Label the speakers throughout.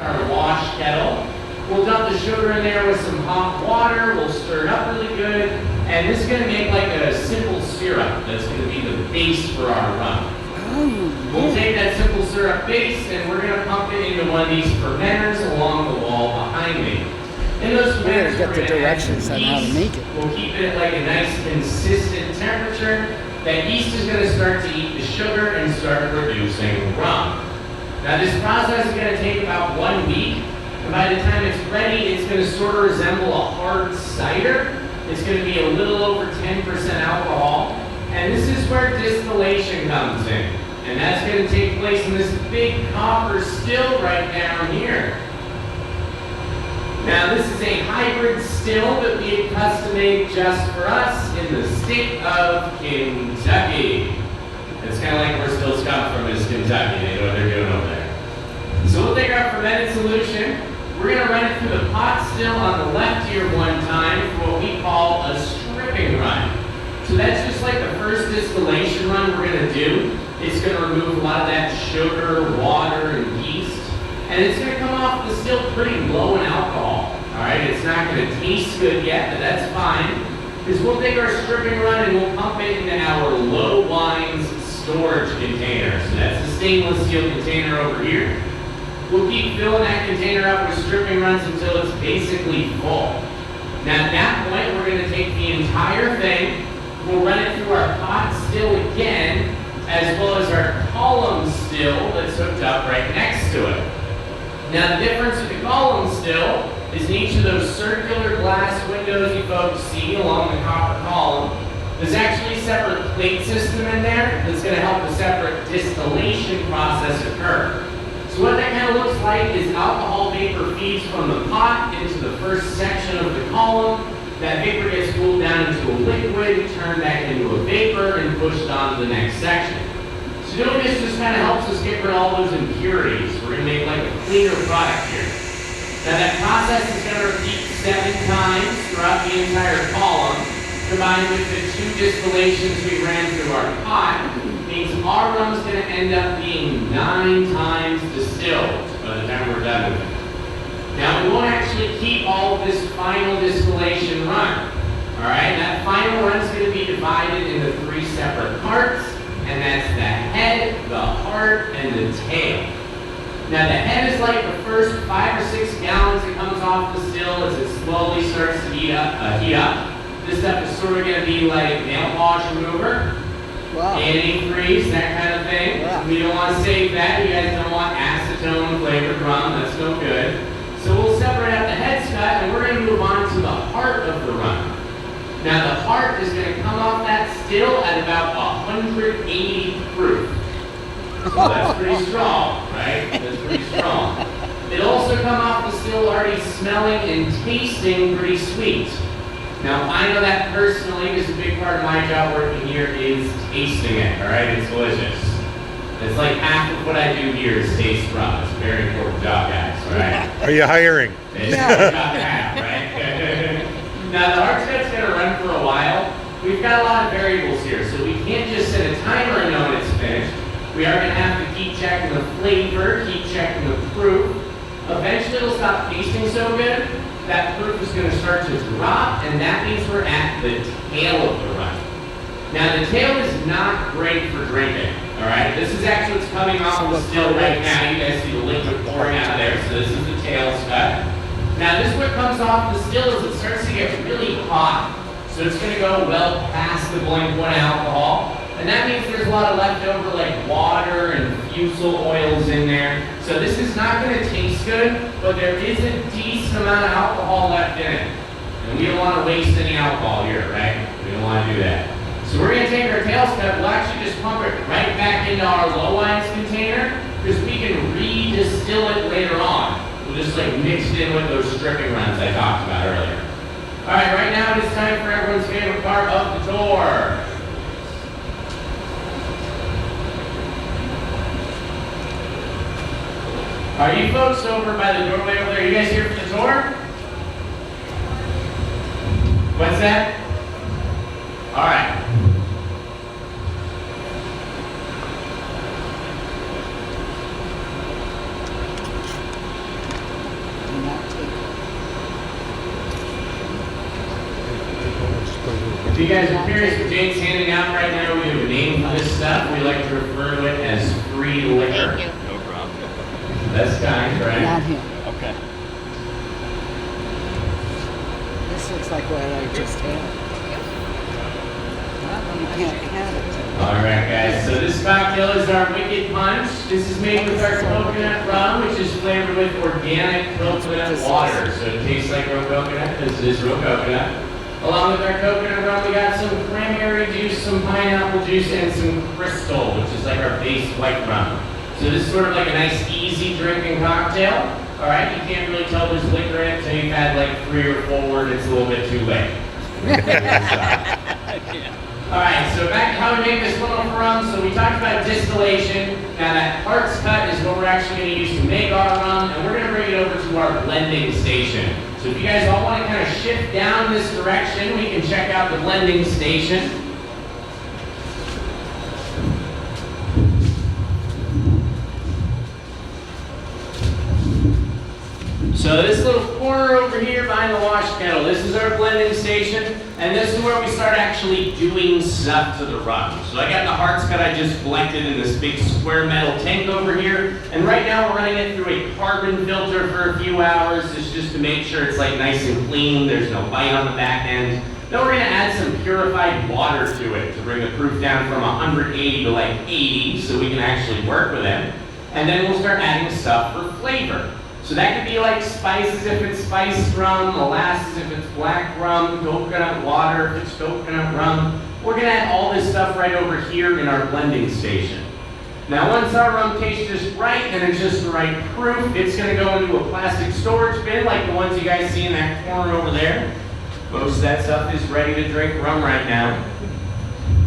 Speaker 1: Our wash kettle. We'll dump the sugar in there with some hot water. We'll stir it up really good. And this is going to make like a simple syrup that's going to be the base for our rum. We'll take that simple syrup base and we're going to pump it into one of these fermenters along the wall behind me. In those fermenters,
Speaker 2: we're going to get the directions on how to make it.
Speaker 1: We'll keep it at like a nice consistent temperature. That yeast is going to start to eat the sugar and start producing rum. Now this process is going to take about 1 week. And by the time it's ready, it's going to sort of resemble a hard cider. It's going to be a little over 10% alcohol. And this is where distillation comes in. And that's going to take place in this big copper still right down here. Now this is a hybrid still that we had custom made just for us in the state of Kentucky. It's kind of like where stills come from is Kentucky. They know what they're doing over there. So we'll take our fermented solution. We're going to run it through the pot still on the left here one time for what we call a stripping run. So that's just like the first distillation run we're going to do. It's going to remove a lot of that sugar, water, and yeast. And it's going to come off the still pretty low in alcohol. Alright, it's not going to taste good yet, but that's fine. Because we'll take our stripping run and we'll pump it into our low wines storage container. So that's the stainless steel container over here. We'll keep filling that container up with stripping runs until it's basically full. Now at that point, we're going to take the entire thing, we'll run it through our pot still again, as well as our column still that's hooked up right next to it. Now the difference with the column still is in each of those circular glass windows you folks see along the copper column, there's actually a separate plate system in there that's going to help a separate distillation process occur. So what that kind of looks like is alcohol vapor feeds from the pot into the first section of the column. That vapor gets cooled down into a liquid, turned back into a vapor, and pushed on to the next section. So doing this just kind of helps us get rid of all those impurities. We're going to make like a cleaner product here. Now that process is going to repeat 7 times throughout the entire column, combined with the 2 distillations we ran through our pot. Means our rum is going to end up being 9 times distilled by the time we're done with it. Now we won't actually keep all of this final distillation run. Alright, that final run is going to be divided into 3 separate parts, and that's the head, the heart, and the tail. Now the head is like the first 5 or 6 gallons that comes off the still as it slowly starts to heat up. This stuff is sort of going to be like nail polish remover.
Speaker 2: Wow.
Speaker 1: Antifreeze, that kind of thing.
Speaker 2: Yeah.
Speaker 1: We don't want to save that. You guys don't want acetone flavored rum. That's no good. So we'll separate out the head cut and we're going to move on to the heart of the rum. Now the heart is going to come off that still at about 180 proof. So that's pretty strong, right? That's pretty strong. It'll also come off the still already smelling and tasting pretty sweet. Now, I know that personally, because a big part of my job working here is tasting it, all right? It's delicious. It's like half of what I do here is taste rum. It's a very important job, guys, all right?
Speaker 3: Are you hiring?
Speaker 1: It's about half, right? Now, the heart cut's going to run for a while. We've got a lot of variables here, so we can't just set a timer and know when it's finished. We are going to have to keep checking the flavor, keep checking the proof. Eventually, it'll stop tasting so good. That proof is going to start to drop, and that means we're at the tail of the run. Now, the tail is not great for drinking, all right? This is actually what's coming off the still right now. You guys see the liquid pouring out of there, so this is the tail cut. Now, this what comes off the still is it starts to get really hot, so it's going to go well past the boiling point of alcohol, and that means there's a lot of leftover like water and fusel oils in there. So this is not going to taste good, but there is a decent amount of alcohol left in it. And we don't want to waste any alcohol here, right? We don't want to do that. So we're going to take our tail cut, we'll actually just pump it right back into our low wines container, because we can re-distill it later on. We'll just like mix it in with those stripping runs I talked about earlier. Alright, right now it is time for everyone's favorite part of the tour. Are you folks over by the doorway over there? You guys here for the tour? What's that? All right. you guys are curious what Jane's handing out right now, we have a name for this stuff. We like to refer to it as free liquor.
Speaker 3: Thank you.
Speaker 4: No problem.
Speaker 1: That's kind, right?
Speaker 2: Not him.
Speaker 4: Okay.
Speaker 2: This looks like what I just had. Well, you can't have it.
Speaker 1: Alright guys, so this cocktail is our Wicked Punch. This is made with our coconut rum, which is flavored with organic coconut water. So it tastes like real coconut, this is real coconut. Along with our coconut rum, we got some cranberry juice, some pineapple juice, and some crystal, which is like our base white rum. So this is sort of like a nice, easy drinking cocktail. Alright, you can't really tell there's liquor in it until you've had like 3 or 4, and it's a little bit too late. Alright, so back to how we make this little rum. So we talked about distillation. Now that heart's cut is what we're actually going to use to make our rum, and we're going to bring it over to our blending station. So if you guys all want to kind of shift down this direction, we can check out the blending station. So this little corner over here behind the wash kettle, this is our blending station, and this is where we start actually doing stuff to the rum. So I got the hearts cut I just collected in this big square metal tank over here, and right now we're running it through a carbon filter for a few hours. It's just to make sure it's like nice and clean, there's no bite on the back end. Then we're gonna add some purified water to it to bring the proof down from 180 to like 80 so we can actually work with it. And then we'll start adding stuff for flavor. So that could be like spices if it's spiced rum, molasses if it's black rum, coconut water if it's coconut rum. We're gonna add all this stuff right over here in our blending station. Now once our rum tastes just right and it's just the right proof, it's gonna go into a plastic storage bin like the ones you guys see in that corner over there. Most of that stuff is ready to drink rum right now.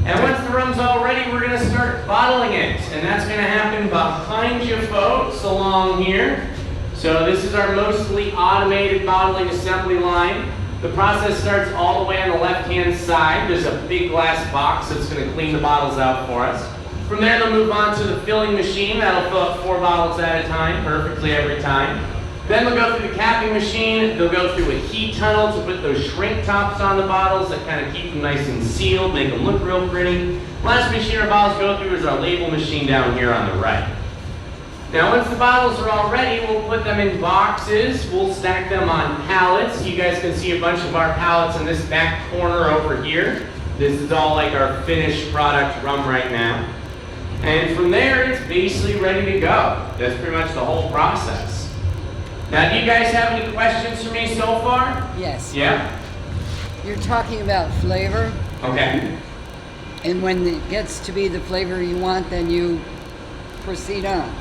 Speaker 1: And once the rum's all ready, we're gonna start bottling it. And that's gonna happen behind you folks along here. So this is our mostly automated bottling assembly line. The process starts all the way on the left-hand side. There's a big glass box that's going to clean the bottles out for us. From there, they'll move on to the filling machine. That'll fill up 4 bottles at a time, perfectly every time. Then they'll go through the capping machine. They'll go through a heat tunnel to put those shrink tops on the bottles that kind of keep them nice and sealed, make them look real pretty. Last machine our bottles go through is our label machine down here on the right. Now once the bottles are all ready, we'll put them in boxes. We'll stack them on pallets. You guys can see a bunch of our pallets in this back corner over here. This is all like our finished product rum right now. And from there, it's basically ready to go. That's pretty much the whole process. Now, do you guys have any questions for me so far?
Speaker 2: Yes.
Speaker 1: Yeah?
Speaker 2: You're talking about flavor,
Speaker 1: Okay.
Speaker 2: and when it gets to be the flavor you want, then you proceed on.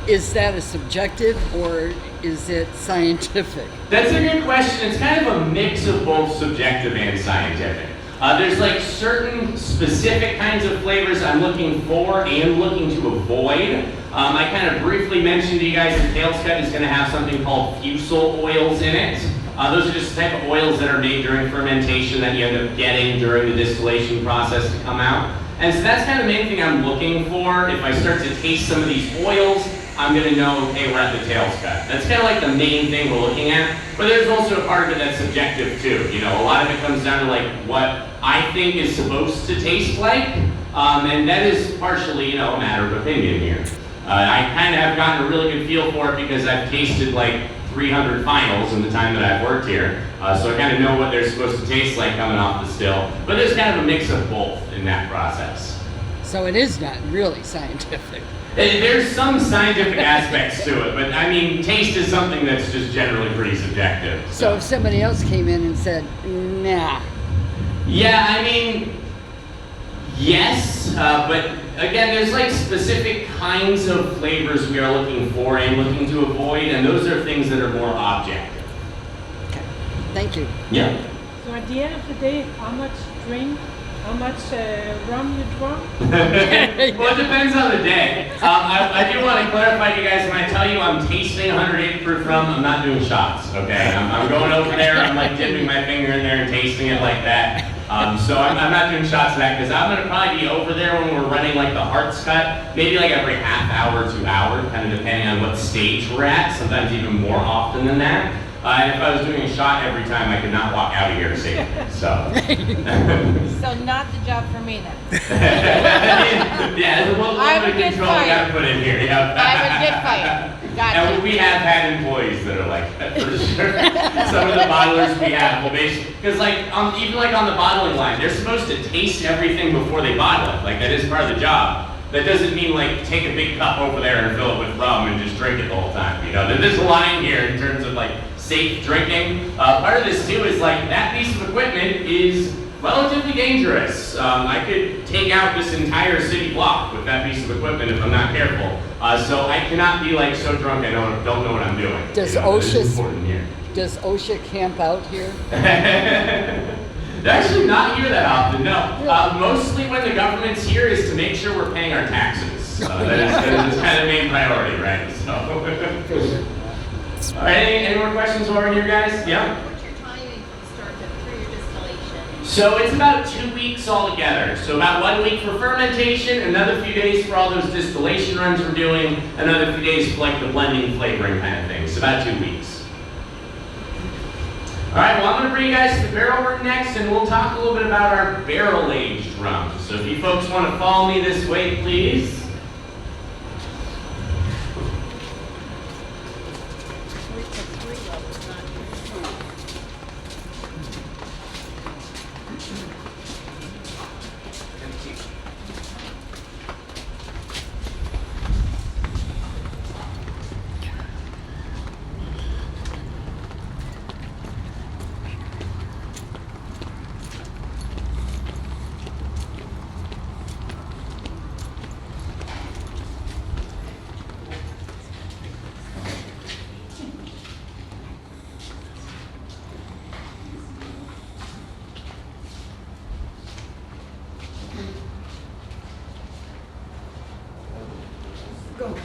Speaker 2: Is that a subjective or is it scientific?
Speaker 1: That's a good question. It's kind of a mix of both subjective and scientific. There's like certain specific kinds of flavors I'm looking for and looking to avoid. I kind of briefly mentioned to you guys that Tails Cut is going to have something called fusel oils in it. Those are just the type of oils that are made during fermentation that you end up getting during the distillation process to come out. And so that's kind of the main thing I'm looking for. If I start to taste some of these oils, I'm going to know, hey, we're at the Tails Cut. That's kind of like the main thing we're looking at. But there's also a part of it that's subjective too. You know, a lot of it comes down to like what I think is supposed to taste like. And that is partially, you know, a matter of opinion here. I kind of have gotten a really good feel for it because I've tasted like 300 finals in the time that I've worked here. So I kind of know what they're supposed to taste like coming off the still. But there's kind of a mix of both in that process.
Speaker 2: So it is not really scientific.
Speaker 1: There's some scientific aspects to it, but I mean, taste is something that's just generally pretty subjective.
Speaker 2: So if somebody else came in and said, nah.
Speaker 1: Yeah, I mean, yes, but again, there's like specific kinds of flavors we are looking for and looking to avoid, and those are things that are more objective.
Speaker 2: Okay, thank you.
Speaker 1: Yeah.
Speaker 5: So at the end of the day, how much rum you drunk?
Speaker 1: Well, it depends on the day. I do want to clarify to you guys, when I tell you I'm tasting 108 proof rum, I'm not doing shots, okay? I'm going over there, I'm like dipping my finger in there and tasting it like that. So I'm not doing shots of that because I'm going to probably be over there when we're running like the hearts cut, maybe like every half hour to hour, kind of depending on what stage we're at, sometimes even more often than that. And if I was doing a shot every time, I could not walk out of here safely. So.
Speaker 3: So not the job for me then.
Speaker 1: Yeah, there's a little
Speaker 3: I
Speaker 1: bit
Speaker 3: would
Speaker 1: of
Speaker 3: get
Speaker 1: control we got to
Speaker 3: fired.
Speaker 1: put in here. Yep.
Speaker 3: I would get fired. Gotcha.
Speaker 1: And we have had employees that are like that for sure. Some of the bottlers we have will basically, because like even like on the bottling line, they're supposed to taste everything before they bottle it. Like that is part of the job. That doesn't mean like take a big cup over there and fill it with rum and just drink it the whole time. You know, there's a line here in terms of like safe drinking. Part of this too is like that piece of equipment is relatively dangerous. I could take out this entire city block with that piece of equipment if I'm not careful. So I cannot be like so drunk I don't know what I'm doing.
Speaker 2: Does
Speaker 1: you know, this is
Speaker 2: OSHA
Speaker 1: important here.
Speaker 2: Does OSHA camp out here?
Speaker 1: They're actually not here that often, no. Mostly when the government's here is to make sure we're paying our taxes. That is kind of the main priority, right? So. All right, any more questions while we're here, guys? Yeah?
Speaker 4: What's your timing from start to through your distillation?
Speaker 1: So it's about 2 weeks altogether. So about 1 week for fermentation, another few days for all those distillation runs we're doing, another few days for like the blending, flavoring kind of thing. So about 2 weeks. All right, well, I'm going to bring you guys to the barrel room next, and we'll talk a little bit about our barrel-aged rum. So if you folks want to follow me this way, please.
Speaker 2: Go.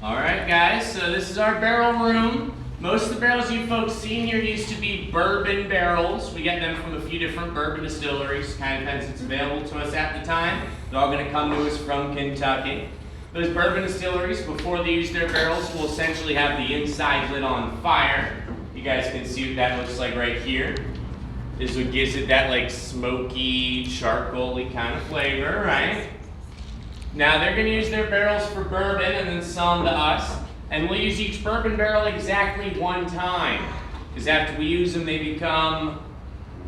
Speaker 1: All right, guys, so this is our barrel room. Most of the barrels you folks see here used to be bourbon barrels. We get them from a few different bourbon distilleries, kind of depends what's available to us at the time. They're all going to come to us from Kentucky. Those bourbon distilleries, before they use their barrels, will essentially have the inside lid on fire. You guys can see what that looks like right here. This is what gives it that like smoky, charcoal-y kind of flavor, right? Now they're going to use their barrels for bourbon and then sell them to us. And we'll use each bourbon barrel exactly one time. Because after we use them, they become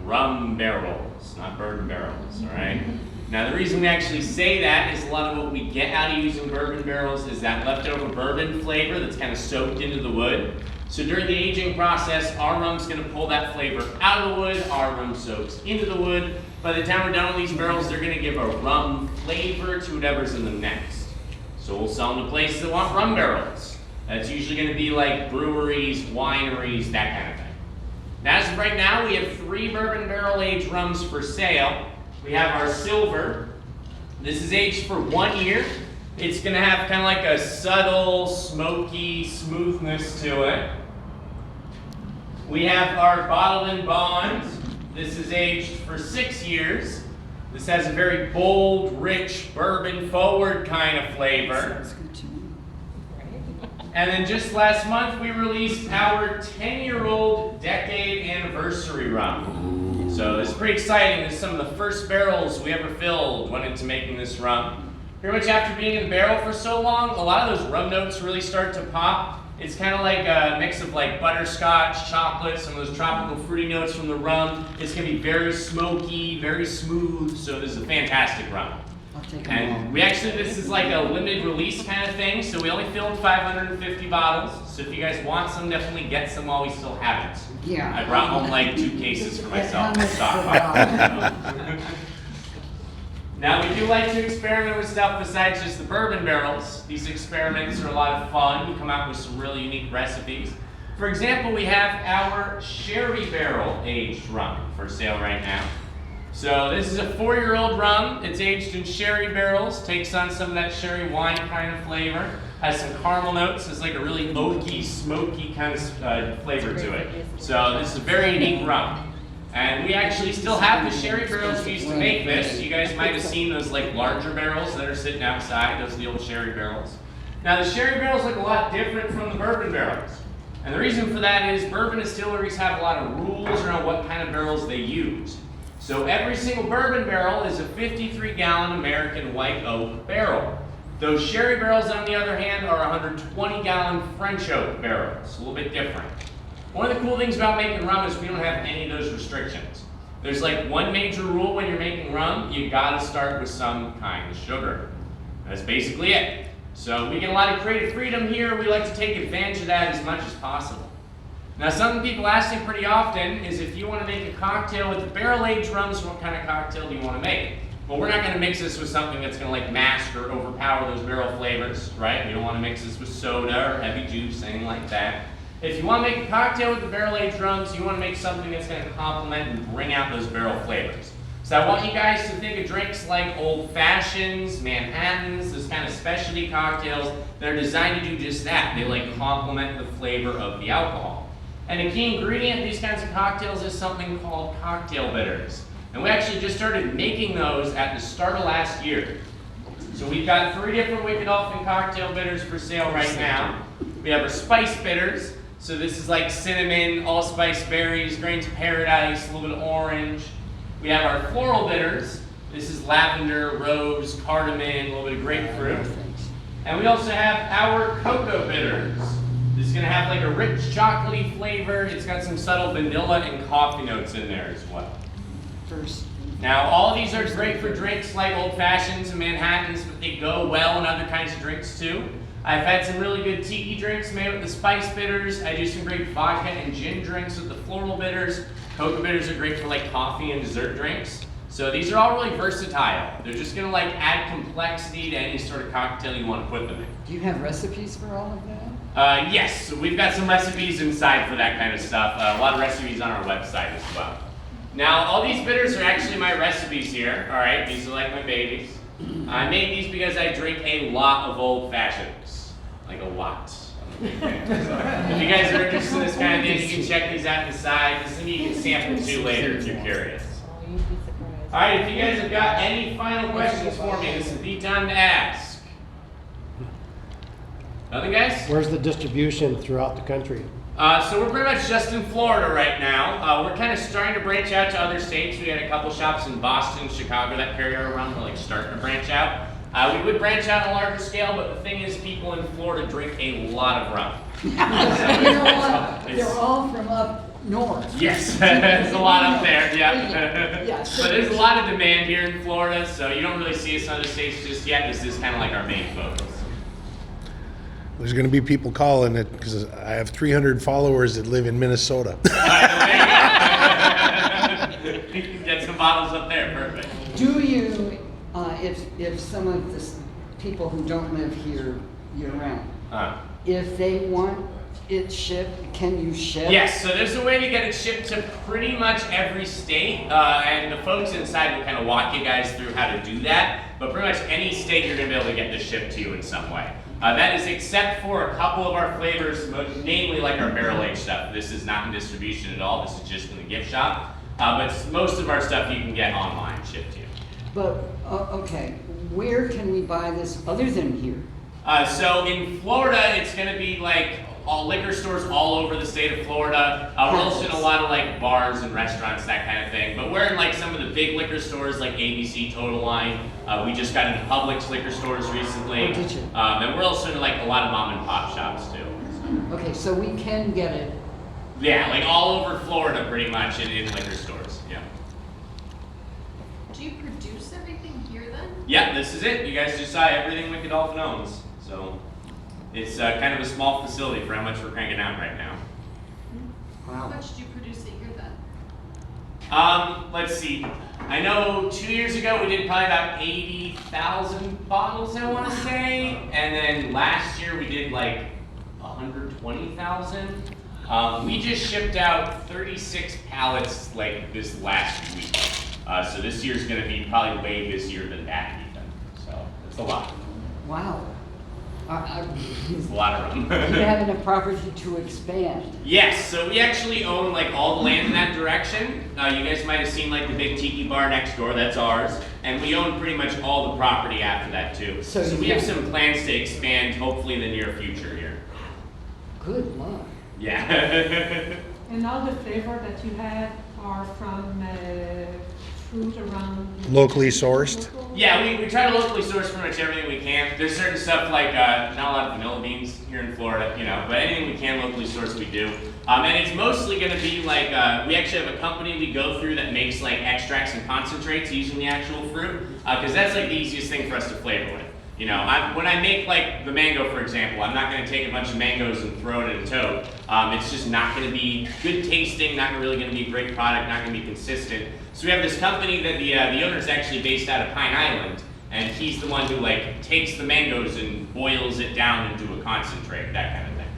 Speaker 1: rum barrels, not bourbon barrels, all right? Now the reason we actually say that is a lot of what we get out of using bourbon barrels is that leftover bourbon flavor that's kind of soaked into the wood. So during the aging process, our rum's going to pull that flavor out of the wood, our rum soaks into the wood. By the time we're done with these barrels, they're going to give a rum flavor to whatever's in them next. So we'll sell them to places that want rum barrels. That's usually going to be like breweries, wineries, that kind of thing. Now, as of right now, we have 3 bourbon barrel-aged rums for sale. We have our silver. This is aged for 1 year. It's going to have kind of like a subtle, smoky smoothness to it. We have our bottled in bond. This is aged for 6 years. This has a very bold, rich, bourbon-forward kind of flavor. And then just last month, we released our 10-year-old decade anniversary rum. So this is pretty exciting. This is some of the first barrels we ever filled went into making this rum. Pretty much after being in the barrel for so long, a lot of those rum notes really start to pop. It's kind of like a mix of like butterscotch, chocolate, some of those tropical fruity notes from the rum. It's going to be very smoky, very smooth, so this is a fantastic rum.
Speaker 2: I'll take them
Speaker 1: And
Speaker 2: all.
Speaker 1: we actually, this is like a limited release kind of thing, so we only filled 550 bottles. So if you guys want some, definitely get some while we still have it.
Speaker 2: Yeah.
Speaker 1: I brought home like 2 cases for myself to
Speaker 2: How much
Speaker 1: stockpile.
Speaker 2: for
Speaker 1: Now we do like to experiment with stuff besides just the bourbon barrels. These experiments are a lot of fun. We come out with some really unique recipes. For example, we have our sherry barrel aged rum for sale right now. So this is a 4-year-old rum. It's aged in sherry barrels. Takes on some of that sherry wine kind of flavor. Has some caramel notes. It's like a really oaky, smoky kind of flavor to it. So this is a very unique rum. And we actually still have the sherry barrels we used to make this. You guys might have seen those like larger barrels that are sitting outside. Those are the old sherry barrels. Now the sherry barrels look a lot different from the bourbon barrels. And the reason for that is bourbon distilleries have a lot of rules around what kind of barrels they use. So every single bourbon barrel is a 53-gallon American white oak barrel. Those sherry barrels, on the other hand, are 120-gallon French oak barrels, a little bit different. One of the cool things about making rum is we don't have any of those restrictions. There's like one major rule when you're making rum: you gotta start with some kind of sugar. That's basically it. So we get a lot of creative freedom here. We like to take advantage of that as much as possible. Now, something people ask me pretty often is if you want to make a cocktail with the barrel-aged rums, what kind of cocktail do you want to make? Well, we're not going to mix this with something that's going to like mask or overpower those barrel flavors, right? We don't want to mix this with soda or heavy juice, anything like that. If you want to make a cocktail with the barrel-aged rums, you want to make something that's going to complement and bring out those barrel flavors. So I want you guys to think of drinks like old fashions, Manhattans, those kind of specialty cocktails that are designed to do just that. They like complement the flavor of the alcohol. And a key ingredient in these kinds of cocktails is something called cocktail bitters. And we actually just started making those at the start of last year. So we've got 3 different Wicked Dolphin cocktail bitters for sale right now. We have our spice bitters. So this is like cinnamon, allspice berries, grains of paradise, a little bit of orange. We have our floral bitters. This is lavender, rose, cardamom, a little bit of grapefruit. And we also have our cocoa bitters. This is going to have like a rich chocolatey flavor. It's got some subtle vanilla and coffee notes in there as well. Now, all of these are great for drinks like old fashions and Manhattans, but they go well in other kinds of drinks too. I've had some really good tiki drinks made with the spice bitters. I do some great vodka and gin drinks with the floral bitters. Cocoa bitters are great for like coffee and dessert drinks. So these are all really versatile. They're just going to like add complexity to any sort of cocktail you want to put them in.
Speaker 2: Do you have recipes for all of that?
Speaker 1: Yes, so we've got some recipes inside for that kind of stuff. A lot of recipes on our website as well. Now, all these bitters are actually my recipes here. All right, these are like my babies. I made these because I drink a lot of old fashions, like a lot. If you guys are interested in this kind of thing, you can check these out inside. This is something you can sample too later if you're curious.
Speaker 3: Oh, you'd be surprised.
Speaker 1: All right, if you guys have got any final questions for me, this is the time to ask. Nothing, guys?
Speaker 6: Where's the distribution throughout the country?
Speaker 1: So we're pretty much just in Florida right now. We're kind of starting to branch out to other states. We had a couple shops in Boston, Chicago that carry our rum. We're like starting to branch out. We would branch out on a larger scale, but the thing is, people in Florida drink a lot of rum.
Speaker 2: You know what? They're all from up north.
Speaker 1: Yes, there's a lot up there, yeah.
Speaker 2: Yeah,
Speaker 1: But there's a lot of demand here in Florida, so you don't really see us in other states just yet. This is kind of like our main focus.
Speaker 7: There's going to be people calling it because I have 300 followers that live in Minnesota.
Speaker 1: You can get some bottles up there, perfect.
Speaker 2: Do you, if some of the people who don't live here year-round, if they want it shipped, can you ship?
Speaker 1: Yes, so there's a way to get it shipped to pretty much every state, and the folks inside will kind of walk you guys through how to do that, but pretty much any state you're going to be able to get this shipped to you in some way. That is except for a couple of our flavors, namely like our barrel-aged stuff. This is not in distribution at all, this is just in the gift shop, but most of our stuff you can get online shipped to you.
Speaker 2: But, okay, where can we buy this other than here?
Speaker 1: So in Florida, it's going to be like all liquor stores all over the state of Florida. We're also in a lot of like bars and restaurants, that kind of thing. But we're in like some of the big liquor stores like ABC, Total Wine. We just got into Publix liquor stores recently.
Speaker 2: Oh, did you?
Speaker 1: And we're also in like a lot of mom and pop shops too.
Speaker 2: Okay, so we can get it.
Speaker 1: Yeah, like all over Florida pretty much in liquor stores, yeah.
Speaker 4: Do you produce everything here then?
Speaker 1: Yeah, this is it. You guys just saw everything Wicked Dolphin owns. So it's kind of a small facility for how much we're cranking out right now.
Speaker 4: How much do you produce a year then?
Speaker 1: Let's see. I know 2 years ago we did probably about 80,000 bottles, I want to say. And then last year we did like 120,000. We just shipped out 36 pallets like this last week. So this year's going to be probably way busier than that even. So it's a lot.
Speaker 2: Wow.
Speaker 1: It's a lot of
Speaker 2: You
Speaker 1: rum.
Speaker 2: have enough property to expand.
Speaker 1: Yes, so we actually own like all the land in that direction. You guys might have seen like the big tiki bar next door, that's ours. And we own pretty much all the property after that too.
Speaker 2: So
Speaker 1: So we
Speaker 2: you-
Speaker 1: have some plans to expand hopefully in the near future here.
Speaker 2: Good luck.
Speaker 1: Yeah.
Speaker 5: And all the flavor that you had are from fruit around.
Speaker 7: Locally sourced?
Speaker 1: Yeah, we try to locally source pretty much everything we can. There's certain stuff like, not a lot of vanilla beans here in Florida, you know, but anything we can locally source, we do. And it's mostly gonna be like, we actually have a company we go through that makes like extracts and concentrates using the actual fruit, because that's like the easiest thing for us to flavor with. You know, when I make like the mango, for example, I'm not gonna take a bunch of mangoes and throw it in a tote. It's just not gonna be good tasting, not really gonna be a great product, not gonna be consistent. So we have this company that the owner is actually based out of Pine Island, and he's the one who like takes the mangoes and boils it down into a concentrate, that kind of thing.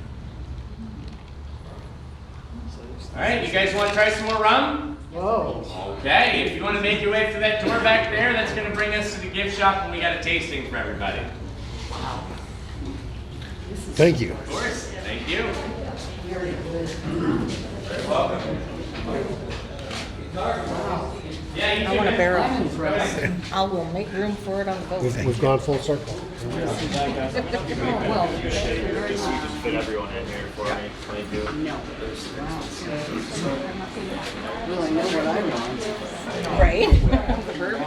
Speaker 1: All right, you guys want to try some more rum?
Speaker 2: Whoa.
Speaker 1: Okay, if you want to make your way through that door back there, that's going to bring us to the gift shop, and we got a tasting for everybody.
Speaker 7: Thank you.
Speaker 1: Of course, thank you.
Speaker 2: Very good.
Speaker 1: Very welcome. Yeah, you
Speaker 3: I want a barrel.
Speaker 2: I'm impressed.
Speaker 3: I will make room for it on the boat.
Speaker 6: We've gone full circle.
Speaker 2: Oh, well, thank you very much.
Speaker 8: Fit everyone in here for me. Thank you.
Speaker 2: No. Wow. Really know what I want.
Speaker 3: Right?
Speaker 2: The bourbon.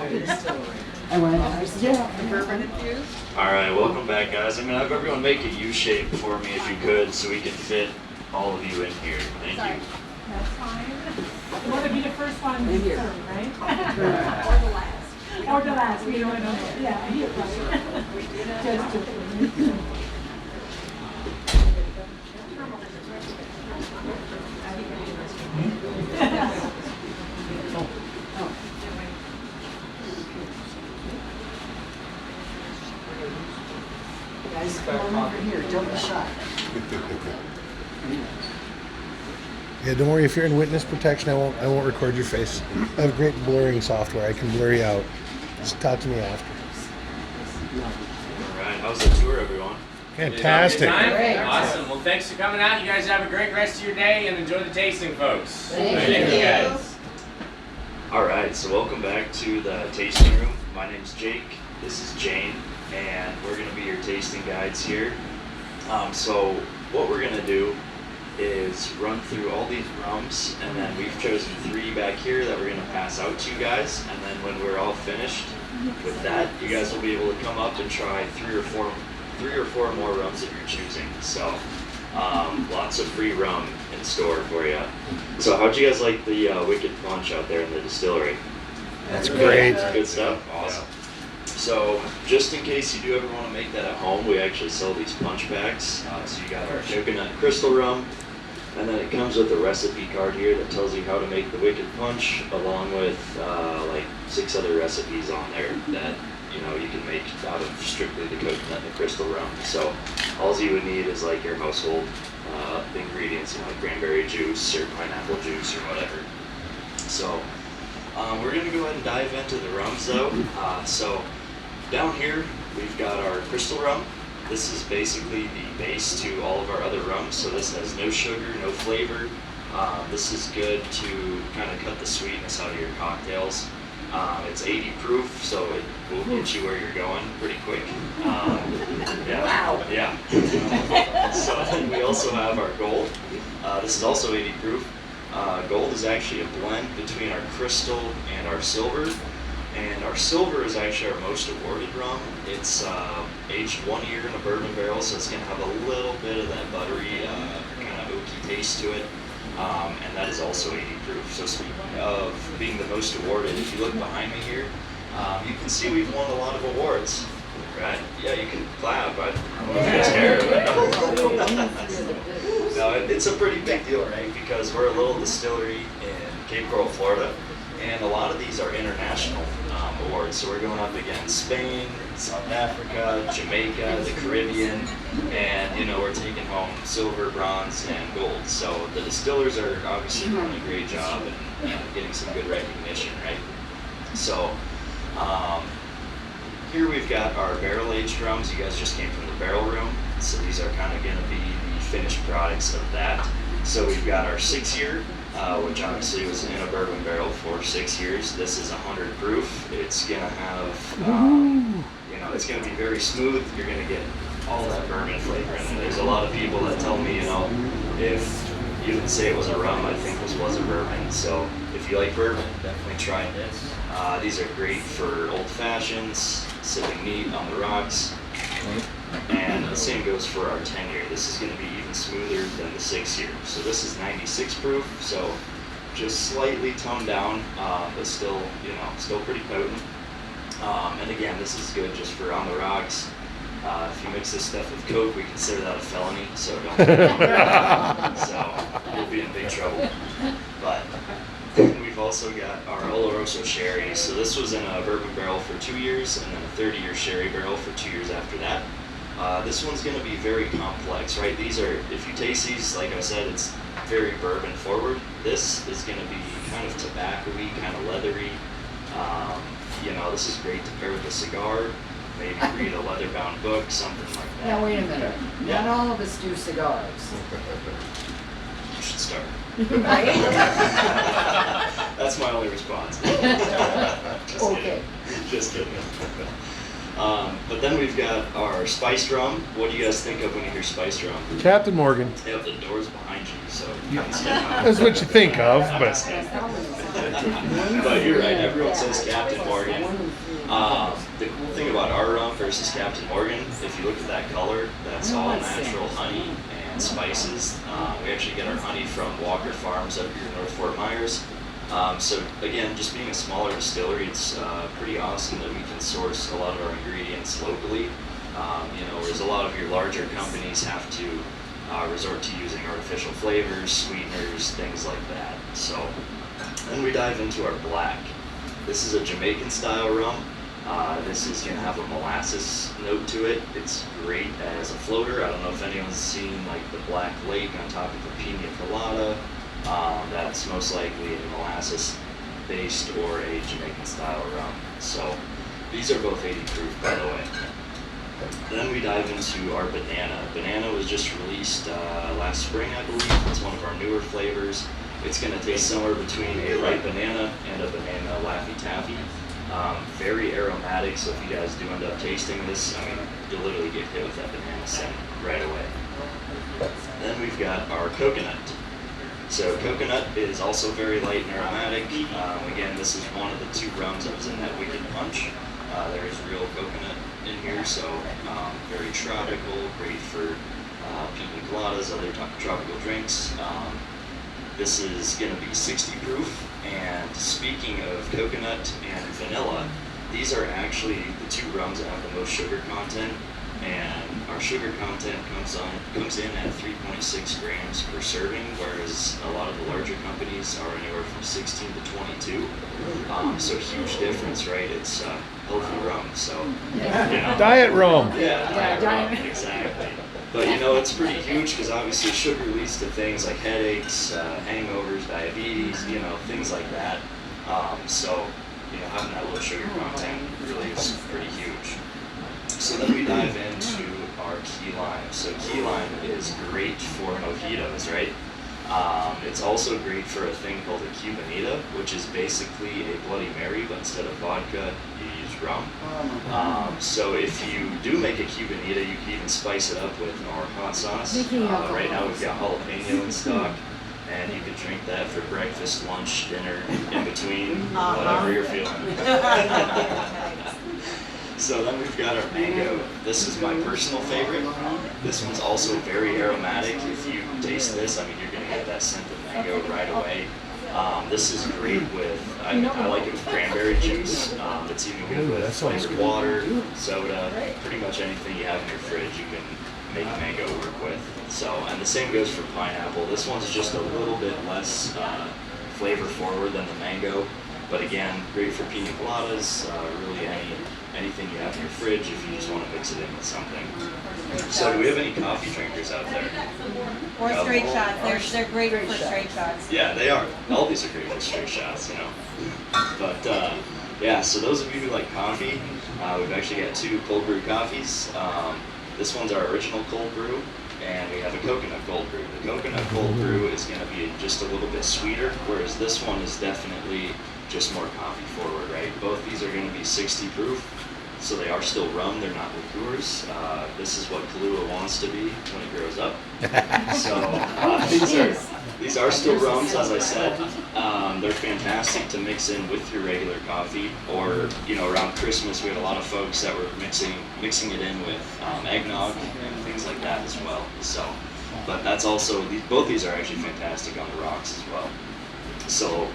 Speaker 2: I went, yeah, the bourbon infused.
Speaker 8: All right, welcome back, guys. I'm gonna have everyone make a U shape for me if you could, so we can fit all of you in here. Thank you.
Speaker 5: That's fine. You want to be the first one
Speaker 2: In here.
Speaker 5: served, right? Or the last. Or the last, we don't know. Yeah, here, right. Just
Speaker 2: Guys, come on over here, don't be shy.
Speaker 7: Yeah, don't worry, if you're in witness protection, I won't record your face. I have great blurring software. I can blur you out. Just talk to me after.
Speaker 8: All right, how's the tour, everyone?
Speaker 7: Fantastic.
Speaker 1: Good time?
Speaker 2: Great.
Speaker 1: Awesome. Well, thanks for coming out. You guys have a great rest of your day and enjoy the tasting, folks.
Speaker 2: Thank
Speaker 1: you
Speaker 2: you.
Speaker 1: guys.
Speaker 8: All right, so welcome back to the tasting room. My name's Jake. This is Jane, and we're gonna be your tasting guides here. So what we're gonna do is run through all these rums, and then we've chosen 3 back here that we're gonna pass out to you guys. And then when we're all finished with that, you guys will be able to come up and try 3 or 4 more rums that you're choosing. So lots of free rum in store for you. So how'd you guys like the Wicked Punch out there in the distillery?
Speaker 7: That's great.
Speaker 8: Good stuff. Awesome. So, just in case you do ever want to make that at home, we actually sell these punch packs. So you got our coconut crystal rum, and then it comes with a recipe card here that tells you how to make the Wicked Punch, along with like 6 other recipes on there that you can make out of strictly the coconut and the crystal rum. So, all you would need is like your household ingredients, like cranberry juice or pineapple juice or whatever. So, we're gonna go ahead and dive into the rums though. So down here we've got our crystal rum. This is basically the base to all of our other rums. So this has no sugar, no flavor. This is good to kind of cut the sweetness out of your cocktails. It's 80 proof, so it will get you where you're going pretty quick. Yeah. Yeah. So then we also have our gold. This is also 80 proof. Gold is actually a blend between our crystal and our silver, and our silver is actually our most awarded rum. It's aged 1 year in a bourbon barrel, so it's going to have a little bit of that buttery, kind of oaky taste to it, and that is also 80 proof. So speaking of being the most awarded, if you look behind me here, you can see we've won a lot of awards. Right? Yeah, you can clap. I don't know if you guys care, but no, it's a pretty big deal, right? Because we're a little distillery in Cape Coral, Florida, and a lot of these are international awards. So we're going up against Spain, South Africa, Jamaica, the Caribbean, and we're taking home silver, bronze, and gold. So the distillers are obviously doing a great job and getting some good recognition, right? So here we've got our barrel aged rums. You guys just came from the barrel room, so these are kind of going to be the finished products of that. So we've got our 6-year, which obviously was in a bourbon barrel for 6 years. This is 100 proof. It's going to have, you know, it's going to be very smooth. You're going to get all that bourbon flavor in it. There's a lot of people that tell me, you know, if you didn't say it was a rum, I think this was a bourbon. So if you like bourbon, definitely try this. These are great for old fashions, sipping neat on the rocks. And the same goes for our 10-year. This is going to be even smoother than the 6-year. So this is 96 proof, so just slightly toned down, but still, you know, still pretty potent. And again, this is good just for on the rocks. If you mix this stuff with Coke, we consider that a felony, so don't do it. So you'll be in big trouble. But we've also got our Oloroso sherry. So this was in a bourbon barrel for 2 years, and then a 30-year sherry barrel for 2 years after that. This one's going to be very complex, right? These are, if you taste these, like I said, it's very bourbon forward. This is going to be kind of tobacco-y, kind of leathery. You know, this is great to pair with a cigar. Maybe read a leather-bound book, something like that.
Speaker 2: Now, wait a minute.
Speaker 8: Yeah.
Speaker 2: Not all of us do cigars.
Speaker 8: You should start.
Speaker 2: Right?
Speaker 8: That's my only response. Just
Speaker 2: Okay.
Speaker 8: kidding. Just kidding. But then we've got our spiced rum. What do you guys think of when you hear spiced rum?
Speaker 6: Captain Morgan.
Speaker 8: Yep, the door's behind you, so you can step out.
Speaker 6: That's what you think of, but
Speaker 8: But you're right, everyone says Captain Morgan. The cool thing about our rum versus Captain Morgan, if you look at that color, that's all natural honey and spices. We actually get our honey from Walker Farms up here in North Fort Myers. So again, just being a smaller distillery, it's pretty awesome that we can source a lot of our ingredients locally. You know, whereas a lot of your larger companies have to resort to using artificial flavors, sweeteners, things like that. So then we dive into our black. This is a Jamaican style rum. This is going to have a molasses note to it. It's great as a floater. I don't know if anyone's seen like the Black Lake on top of a pina colada. That's most likely a molasses based or a Jamaican style rum. So these are both 80 proof, by the way. Then we dive into our banana. Banana was just released last spring, I believe. It's one of our newer flavors. It's going to taste somewhere between a ripe banana and a banana Laffy Taffy. Very aromatic, so if you guys do end up tasting this, I mean, you'll literally get hit with that banana scent right away. Then we've got our coconut. So coconut is also very light and aromatic. Again, this is one of the 2 rums that was in that Wicked Punch. There is real coconut in here, so very tropical, great for pina coladas, other tropical drinks. This is going to be 60 proof, and speaking of coconut and vanilla, these are actually the 2 rums that have the most sugar content, and our sugar content comes in at 3.6 grams per serving, whereas a lot of the larger companies are anywhere from 16 to 22. So huge difference, right? It's healthy rum, so you know.
Speaker 6: diet rum.
Speaker 8: Yeah, diet rum, exactly. But you know, it's pretty huge because obviously sugar leads to things like headaches, hangovers, diabetes, you know, things like that. So, you know, having that low sugar content really is pretty huge. So then we dive into our key lime. So key lime is great for mojitos, right? It's also great for a thing called a Cubanita, which is basically a Bloody Mary, but instead of vodka, you use rum. So if you do make a Cubanita, you can even spice it up with our hot sauce. Right now we've got jalapeno in stock, and you can drink that for breakfast, lunch, dinner, in between, whatever you're feeling. So then we've got our mango. This is my personal favorite. This one's also very aromatic. If you taste this, I mean, you're gonna get that scent of mango right away. This is great with, I like it with cranberry juice. It's even good with flavored water, soda, pretty much anything you have in your fridge you can make mango work with. So, and the same goes for pineapple. This one's just a little bit less flavor forward than the mango, but again, great for pina coladas, really anything you have in your fridge if you just want to mix it in with something. So do we have any coffee drinkers out there?
Speaker 3: Or straight shots. They're great for straight shots.
Speaker 8: Yeah, they are. All these are great for straight shots, you know. But Yeah, so those of you who like coffee, we've actually got 2 cold brew coffees. This one's our original cold brew, and we have a coconut cold brew. The coconut cold brew is going to be just a little bit sweeter, whereas this one is definitely just more coffee forward, right? Both these are going to be 60 proof, so they are still rum, they're not liqueurs. This is what Kahlua wants to be when it grows up. So these are still rums, as I said. They're fantastic to mix in with your regular coffee, or around Christmas we had a lot of folks that were mixing it in with eggnog and things like that as well. So, but that's also both these are actually fantastic on the rocks as well. So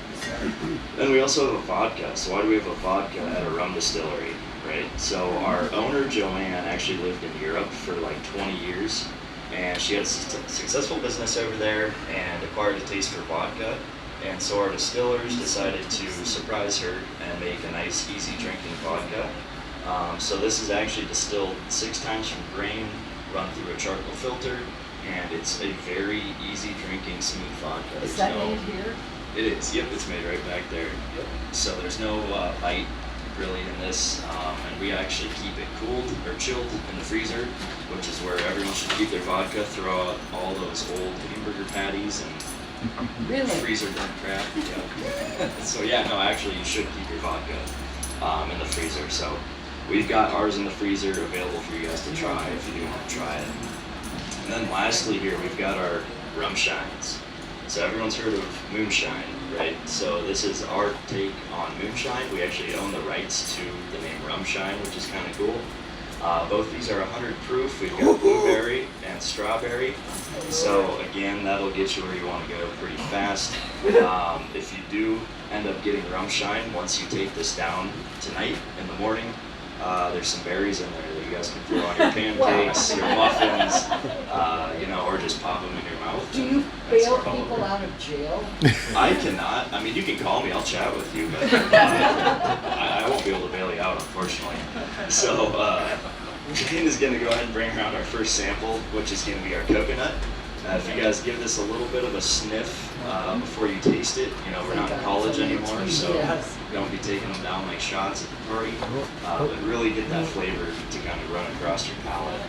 Speaker 8: then we also have a vodka. So why do we have a vodka at a rum distillery, right? So our owner Joanne actually lived in Europe for like 20 years. And she had a successful business over there and acquired a taste for vodka. And so our distillers decided to surprise her and make a nice, easy drinking vodka. So this is actually distilled 6 times from grain, run through a charcoal filter, and it's a very easy drinking, smooth vodka.
Speaker 2: Is that made here?
Speaker 8: It is, yep, it's made right back there. Yep. So there's no bite really in this, and we actually keep it cooled or chilled in the freezer, which is where everyone should keep their vodka. Throw out all those old hamburger patties and
Speaker 2: Really?
Speaker 8: freezer burnt crap. Yeah. So yeah, no, actually you should keep your vodka in the freezer. So we've got ours in the freezer available for you guys to try if you do want to try it. And then lastly here we've got our rum shines. So everyone's heard of moonshine, right? So this is our take on moonshine. We actually own the rights to the name rum shine, which is kind of cool. Both these are 100 proof. We've got blueberry and strawberry. So again, that'll get you where you want to go pretty fast. If you do end up getting rum shine, once you take this down tonight in the morning, there's some berries in there that you guys can throw on your pancakes, your muffins, or just pop them in your mouth.
Speaker 2: Do you bail people out of jail?
Speaker 8: I cannot. I mean, you can call me. I'll chat with you, but I won't be able to bail you out, unfortunately. So Jane is going to go ahead and bring around our first sample, which is going to be our coconut. If you guys give this a little bit of a sniff before you taste it, we're not in college anymore, so don't be taking them down like shots at the party, but really get that flavor to kind of run across your palate.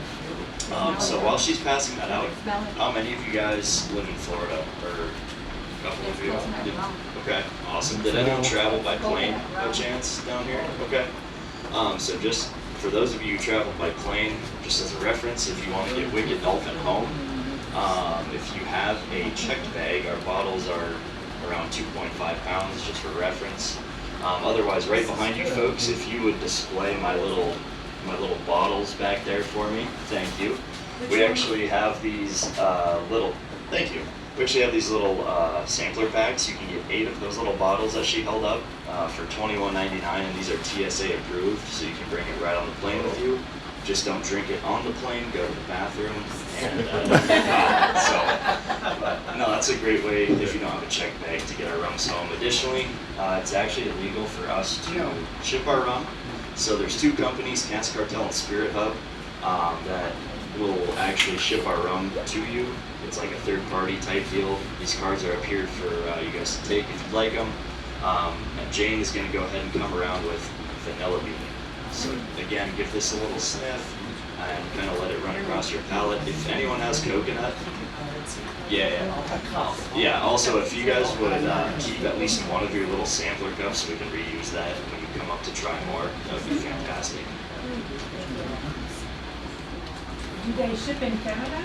Speaker 8: So while she's passing that out, how many of you guys live in Florida, or a couple of you? Okay, awesome. Did anyone travel by plane by chance down here? Okay. So just for those of you who travel by plane, just as a reference, if you want to get Wicked Dolphin home, if you have a checked bag, our bottles are around 2.5 pounds, just for reference. Otherwise, right behind you folks, if you would display my little bottles back there for me, thank you. We actually have these thank you. We actually have these little sampler packs. You can get 8 of those little bottles that she held up for $21.99, and these are TSA approved, so you can bring it right on the plane with you. Just don't drink it on the plane, go to the bathroom, and don't get caught. So, no, that's a great way if you don't have a checked bag to get our rums home. Additionally, it's actually illegal for us to ship our rum. So there's 2 companies, Cask Cartel and Spirit Hub, that will actually ship our rum to you. It's like a third-party type deal. These cards are up here for you guys to take if you'd like them. And Jane is going to go ahead and come around with vanilla bean. So again, give this a little sniff and kind of let it run across your palate. If anyone has coconut, yeah. Also, if you guys would keep at least one of your little sampler cups, so we can reuse that when you come up to try more, that would be fantastic.
Speaker 5: Do they ship in Canada?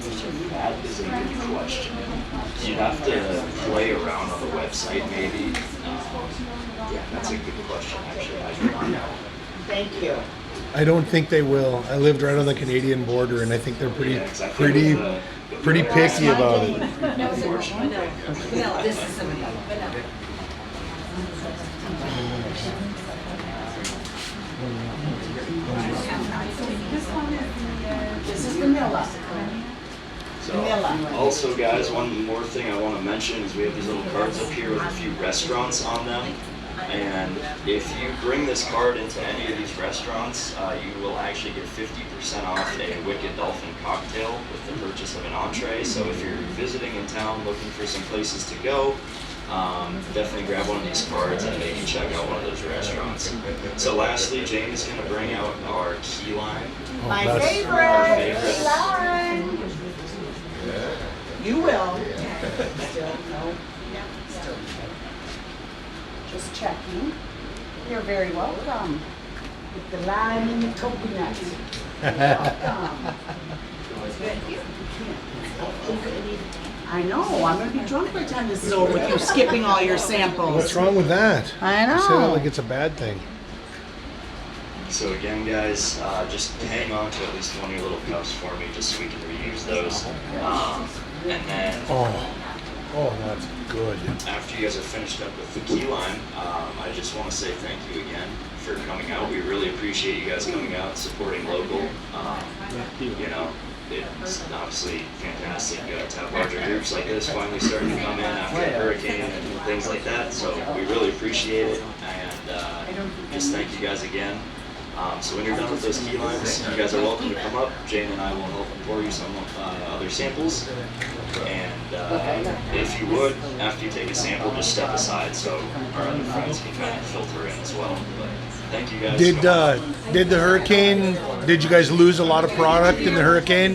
Speaker 8: That is a good question. You'd have to play around on the website, maybe. Yeah, that's a good question, actually. I do not know.
Speaker 3: Thank you.
Speaker 7: I don't think they will. I lived right on the Canadian border, and I think they're pretty picky about it.
Speaker 8: Unfortunately.
Speaker 3: Vanilla. This is some vanilla. This is vanilla.
Speaker 8: So, also guys, one more thing I want to mention is we have these little cards up here with a few restaurants on them. And if you bring this card into any of these restaurants, you will actually get 50% off a Wicked Dolphin cocktail with the purchase of an entree. So if you're visiting in town looking for some places to go, definitely grab one of these cards and maybe check out one of those restaurants. So lastly, Jane is going to bring out our key lime.
Speaker 3: My
Speaker 7: that's-
Speaker 3: favorite. Lime. You will. Still, no. Yeah, still. Just checking. You're very welcome. With the lime and the coconut. Welcome. I know, I'm gonna be drunk by the time this is over with you skipping all your samples.
Speaker 7: What's wrong with that?
Speaker 3: I
Speaker 7: You say that
Speaker 3: know.
Speaker 7: like it's a bad thing.
Speaker 8: So again, guys, just hang on to at least one of your little cups for me, just so we can reuse those. And then
Speaker 7: Oh, that's good.
Speaker 8: after you guys are finished up with the key lime, I just want to say thank you again for coming out. We really appreciate you guys coming out and supporting local. You know, it's obviously fantastic to have larger groups like this finally starting to come in after a hurricane and things like that. So we really appreciate it, and just thank you guys again. So when you're done with those key limes, you guys are welcome to come up. Jane and I will help pour you some other samples. And if you would, after you take a sample, just step aside so our other friends can kind of filter in as well. But thank you guys.
Speaker 7: Did the hurricane? Did you guys lose a lot of product in the hurricane?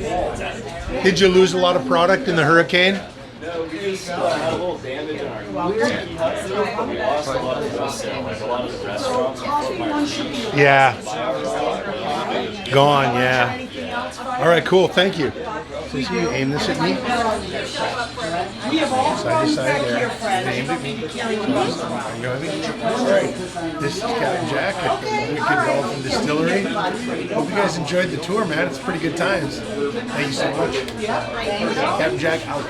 Speaker 7: Did you lose a lot of product in the hurricane?
Speaker 8: No, we just had a little damage on our key huts. We lost a lot of those, like a lot of the restaurants.
Speaker 7: Yeah. Gone. Yeah. All right. Cool. Thank you. So you aim this at me.
Speaker 3: We have all
Speaker 7: Side to
Speaker 3: friends
Speaker 7: side
Speaker 3: back
Speaker 7: there.
Speaker 3: here, Fred.
Speaker 7: Aimed at me.
Speaker 3: Maybe Kelly would love some.
Speaker 7: There you go, Abby. All right. This is Captain Jack at the Wicked Dolphin Distillery. Hope you guys enjoyed the tour, man. It's pretty good times. Thank you so much. Captain Jack out.